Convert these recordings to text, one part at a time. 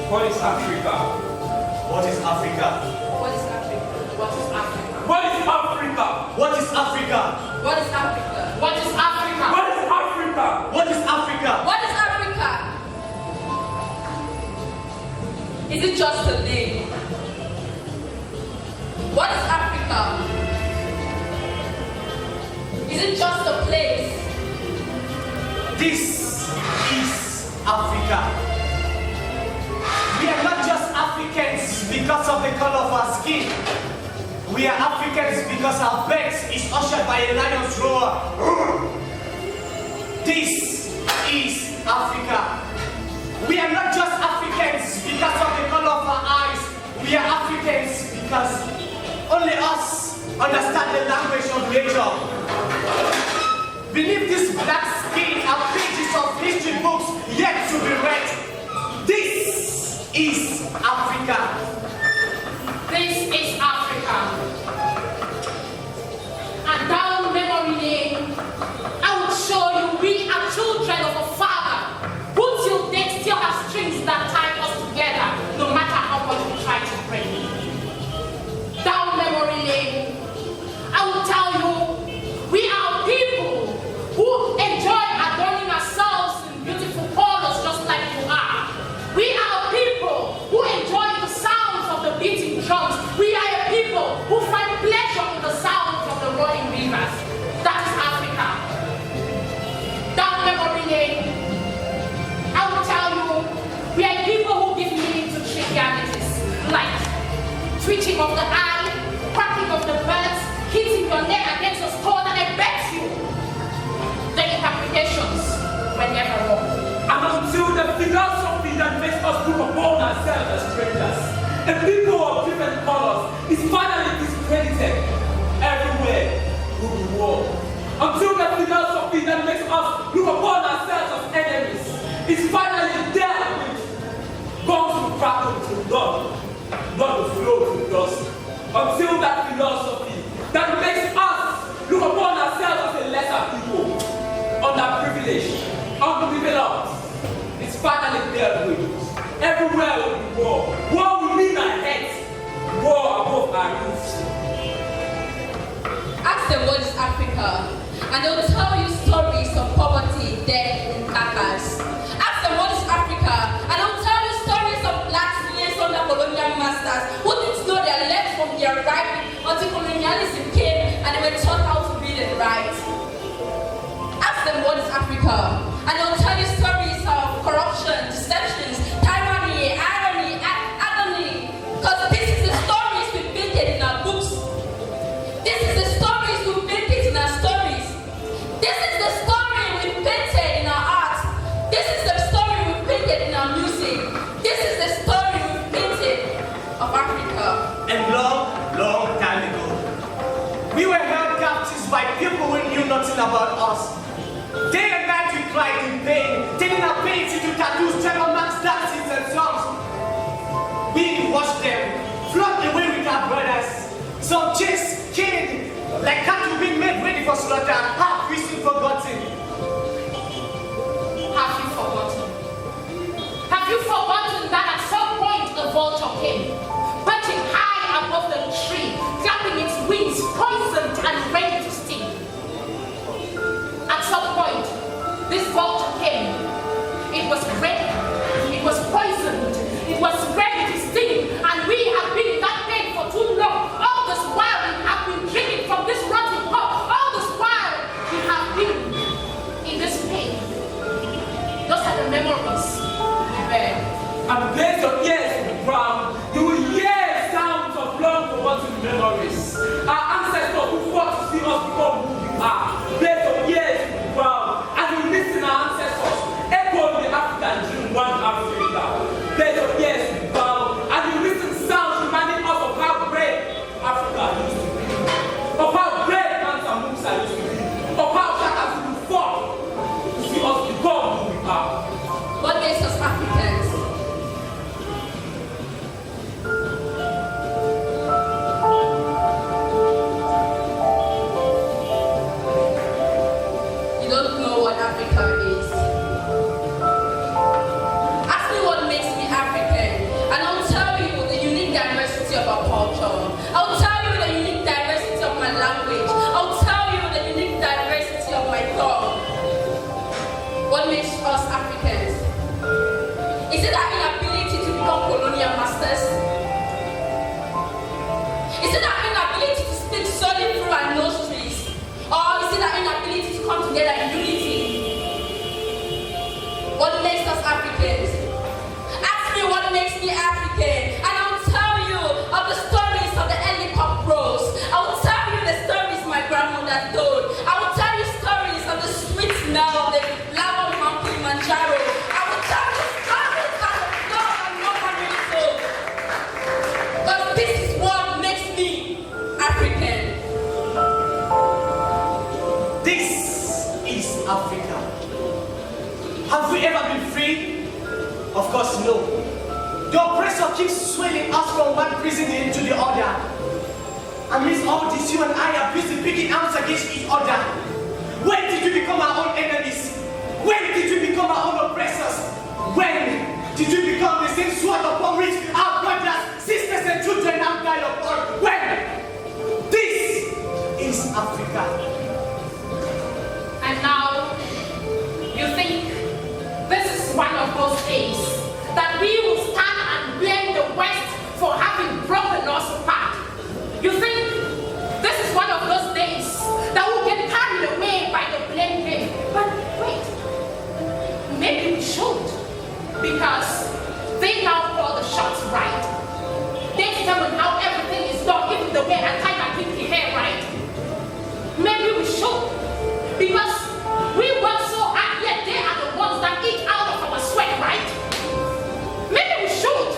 What is Africa? What is Africa? What is Africa? What is Africa? What is Africa? What is Africa? What is Africa? What is Africa? What is Africa? What is Africa? What is Africa? Is it just a name? What is Africa? Is it just a place? This is Africa. We are not just Africans because of the color of our skin. We are Africans because our birth is ushered by a lion's roar. This is Africa. We are not just Africans because of the color of our eyes. We are Africans because only us understand the language of nature. Beneath this black skin are pages of history books yet to be read. This is Africa. This is Africa. And down memory lane, I will show you we are children of a father who till date still have strings that tie us together, no matter how much we try to break. Down memory lane, I will tell you we are people who enjoy adorning ourselves in beautiful colors just like you are. We are people who enjoy the sounds of the beating drums. We are a people who find pleasure in the sounds of the rolling rivers. That is Africa. Down memory lane, I will tell you we are people who give meaning to trivialities like twitching of the eye, cracking of the birds, hitting your neck against a stone, and I bet you the interpretations were never wrong. And until the philosophy that makes us look upon ourselves as strangers, a people of different colors, is finally discredited everywhere will be war. Until the philosophy that makes us look upon ourselves as enemies is finally dealt with, guns will crackle to blood, blood will flow to dust. Until that philosophy that makes us look upon ourselves as a lesser people, underprivileged, underdeveloped, is finally dealt with. Everywhere will be war. War will mean our heads, war above our roofs. Ask them what is Africa, and they'll tell you stories of poverty, death, and carcass. Ask them what is Africa, and they'll tell you stories of black slaves under colonial masters who didn't know their left from their right until colonialism came and they were taught how to read and write. Ask them what is Africa, and they'll tell you stories of corruption, deceptions, tyranny, irony, agony. Because this is the stories we painted in our books. This is the stories we painted in our stories. This is the story we painted in our art. This is the story we painted in our music. This is the story we painted of Africa. And long, long time ago, we were held captives by people who knew nothing about us. Day and night we cried in pain, turning our pains into tattoos, tribal marks, dances and songs. We watched them float away with our brothers. Some chased, killed, like cattle being made ready for slaughter, half recently forgotten. Have you forgotten? Have you forgotten that at some point a vulture came, perching high above the tree, flapping its wings, poisoned and ready to sting? At some point, this vulture came. It was ready, it was poisoned, it was ready to sting, and we have been in that pain for too long. All this while we have been drinking from this rotten cup. All this while we have been in this pain. Those are the memories we bear. And place your ears to the ground, you will of our culture. I'll tell you the unique diversity of my language. I'll tell you the unique diversity of my thought. What makes us Africans? Is it our inability to become colonial masters? Is it our inability to speak solely through our nostrils? Or is it our inability to come together in unity? What makes us Africans? Ask me what makes me African, and I'll tell you of the stories of the early pop bros. I will tell you the stories my grandmother told. I will tell you stories of the sweet smell of the lava Mount Kilimanjaro. I will tell you stories of the love and nobody really told. But this is what makes me African. This is Africa. Have we ever been free? Of course, no. The oppressor keeps swelling us from one prison into the other. Amidst all this, you and I are busy picking arms against each other. When did we become our own enemies? When did we become our own oppressors? When did we become the same sword upon which our brothers, sisters, and children now die upon? When? This is Africa. And now, you think this is one of those days that we will stand and blame the West for having broken us apart. You think this is one of those days that will get carried away by the blame game. But wait, maybe we should, because they now call the shots right. They determine how everything is done, even the way I tie my pinky hair right. Maybe we should, because we work so hard, yet they are the ones that eat out of our sweat, right? Maybe we should,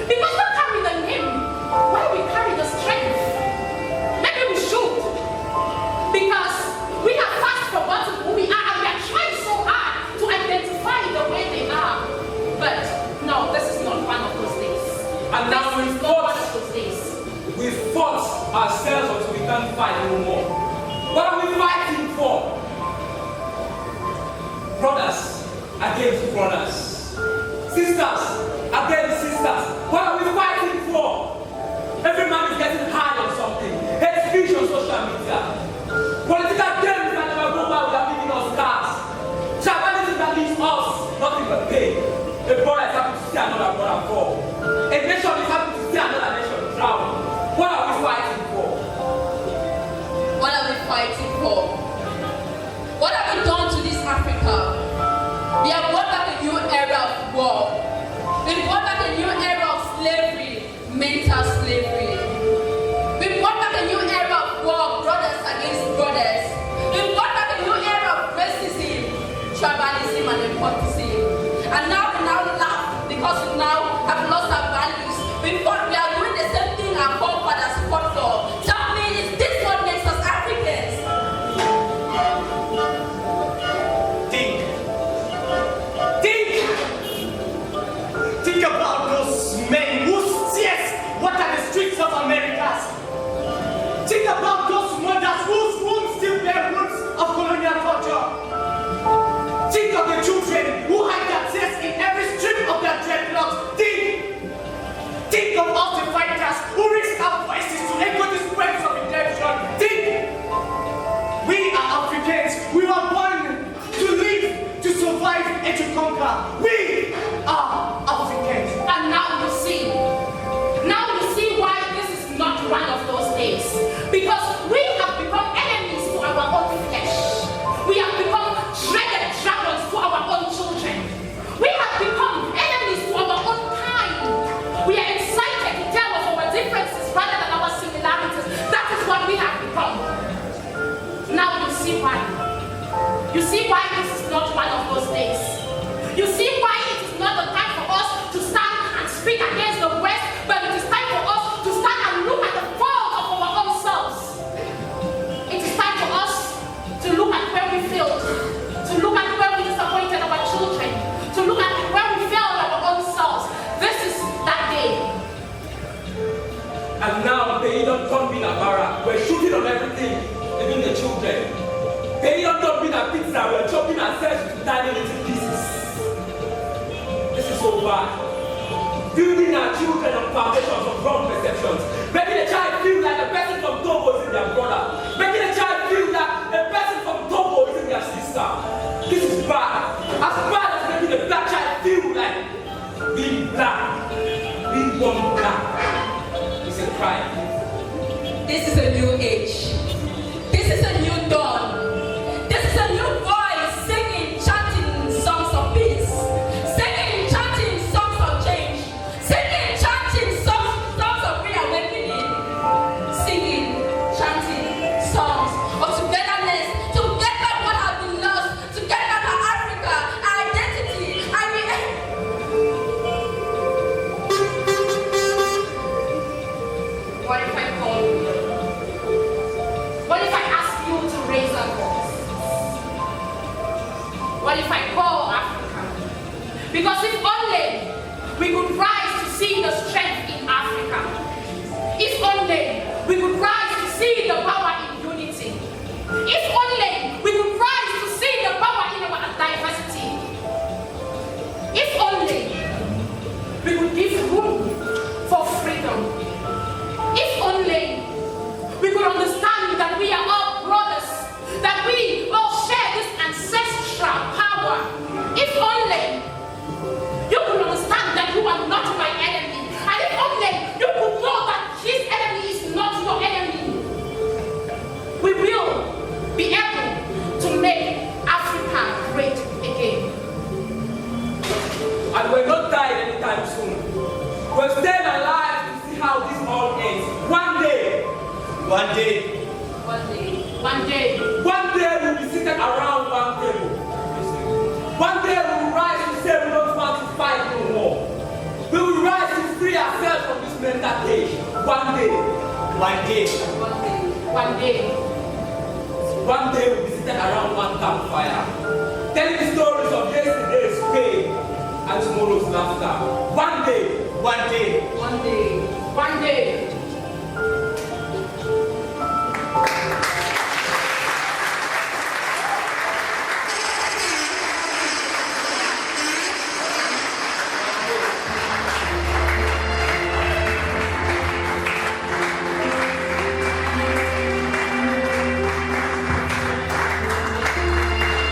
because we carry the name while we carry the strength. Maybe we should, because we have fast forgotten who we are and we are trying so hard to identify the way they are. But no, this is not one of those days. And now this is not one of those days. We fought ourselves until we can't fight anymore. What are we fighting for? Brothers against brothers. Sisters against sisters. What are we fighting for? Every man is getting high on something. Hate speech on social media. Political games that never go by without giving us cars. Tribalism that leaves us nothing but pain. A brother is happy to see another brother fall. A nation is happy to see another nation drown. What are we fighting for? What are we fighting for? What have we done to this Africa? We have brought back a new era of war. We brought back a new era of slavery, mental slavery. We brought back a new era of war, brothers against brothers. We brought back a new era of racism, tribalism, and nepotism. And now we laugh because we now have lost our values. We are doing the same thing our forefathers fought for. Tell me, is this what makes us Africans? Think about those men whose tears water the streets of America. Think about those mothers whose wombs still bear roots of colonial culture. Think of the children who hide their tears in every strip of their dreadlocks. Think of all the fighters who risk our voices to echo the screams of redemption. Think! We are Africans. We were born to live, to survive, and to conquer. We are Africans. And now you see why this is not one of those days. Because we have become enemies to our own flesh. We have become dreaded dragons to our own children. We have become enemies to our own kind. We are excited to tell of our differences rather than our similarities. That is what we have become. Now you see why. You see why this is not one of those days. You see why it is not the time for us to stand and speak against the West, but it is time for us to stand and look at the fault of our own selves. It is time for us to look at where we failed, to look at where we disappointed our children, to look at where we failed our own selves. This is that day. And now they don't come in a barrack. We're shooting on everything, even the children. They don't come in a pizza. We're chopping ourselves into tiny little pieces. This is so bad. Building our children on foundations of wrong perception. questions. Making a child feel like the person from Togo is their brother. Making a child feel that the person from Togo is their sister. This is bad. As bad as making a black child feel like being black, being born black, is a crime. This is a new age. This is a new dawn. This is a new voice singing, chanting songs of peace. Singing, chanting songs of change. Singing, chanting songs of reawakening. Singing, chanting songs of togetherness. Together what has been lost. Together our Africa, our identity, What if I call you? What if I ask you to raise a voice? What if I call Africa? Because if only we could rise to see the strength in Africa. If only we could rise to see the power in unity. If only we could rise to see the power in our diversity. If only we could give room for freedom. If only we could understand that we are all brothers, that we all share this ancestral power. If only you could understand that you are not my enemy, and if only you could know that his enemy is not your enemy, we will be able to make Africa great again. And we're not dying anytime soon. We're staying alive to see how this all ends. One day. One day. One day. One day. One day we'll be seated around one table. One day we will rise to say we don't want to fight no more. We will rise to free ourselves from this mental cage. One day. One day. One day. One day. One day we'll be seated around one campfire, telling the stories of yesterday's pain and tomorrow's laughter. One day. One day. One day. One day.